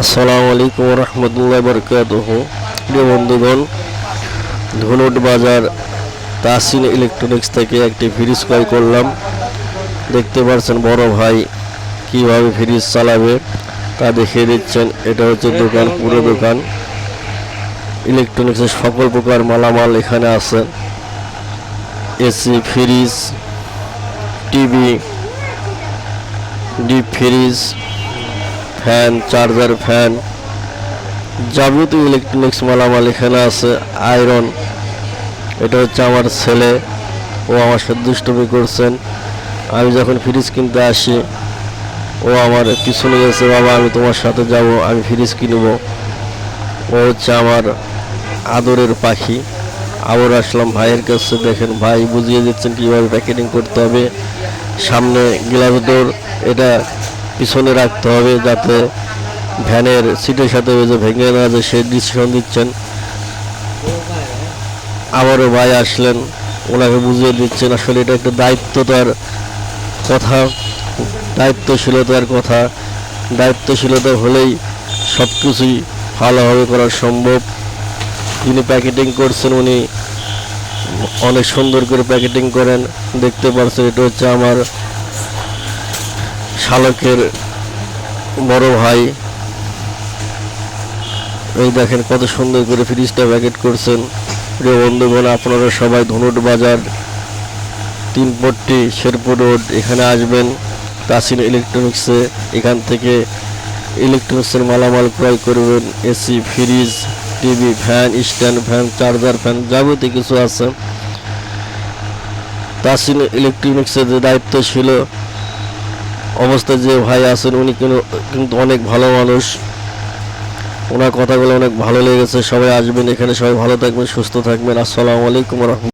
আসসালামু আলাইকুম রহমতুল্লাহ বরকাতুহ। প্রিয় বন্ধুগণ, ধুনট বাজার তাহসিন ইলেকট্রনিক্স থেকে একটি ফ্রিজ ক্রয় করলাম। দেখতে পাচ্ছেন বড় ভাই কিভাবে ফ্রিজ চালাবে তা দেখিয়ে দিচ্ছেন। এটা হচ্ছে দোকান, পুরো দোকান ইলেকট্রনিক্সের সকল প্রকার মালামাল এখানে আছে। AC, fridge, TV, deep fridge, fan, charger fan, যাবতীয় ইলেকট্রনিক্স মালামাল এখানে আছে। আয়রন, এটা হচ্ছে আমার ছেলে, ও আমার সাথে দুষ্টুমি করছেন। আমি যখন ফ্রিজ কিনতে আসি ও আমার পিছনে গেছে, বাবা আমি তোমার সাথে যাব, আমি ফ্রিজ কিনব। ও হচ্ছে আমার আদরের পাখি। আবার আসলাম ভাইয়ের কাছে, দেখেন ভাই বুঝিয়ে দিচ্ছেন কীভাবে প্যাকেটিং করতে হবে। সামনে গ্লাস ডোর, এটা পিছনে রাখতে হবে যাতে ভ্যানের সিটের সাথে যে ভেঙে না যায়, সেই ডিসিশন দিচ্ছেন। আবারও ভাই আসলেন, ওনাকে বুঝিয়ে দিচ্ছেন। আসলে এটা একটা দায়িত্বতার কথা, দায়িত্বশীলতার কথা। দায়িত্বশীলতা হলেই সব কিছুই ভালোভাবে করা সম্ভব। যিনি প্যাকেটিং করছেন উনি অনেক সুন্দর করে প্যাকেটিং করেন, দেখতে পাচ্ছেন। এটা হচ্ছে আমার শালকের বড় ভাই। এই দেখেন কত সুন্দর করে ফ্রিজটা প্যাকেট করছেন। প্রিয় বন্ধুগণ, আপনারা সবাই ধুনট বাজার 3 শেরপুর রোড এখানে আসবেন তাহসিন ইলেকট্রনিক্সে। এখান থেকে ইলেকট্রনিক্সের মালামাল ক্রয় করবেন। AC, fridge, TV, fan, stand fan, charger fan, যাবতীয় কিছু আছে। তাহসিন ইলেকট্রনিক্সের যে দায়িত্বশীল অবস্থায় যে ভাই আছেন উনি কিন্তু অনেক ভালো মানুষ। ওনার কথাগুলো অনেক ভালো লেগেছে। সবাই আসবেন এখানে, সবাই ভালো থাকবেন, সুস্থ থাকবেন। আসসালামু আলাইকুম রহমতুল্লাহ।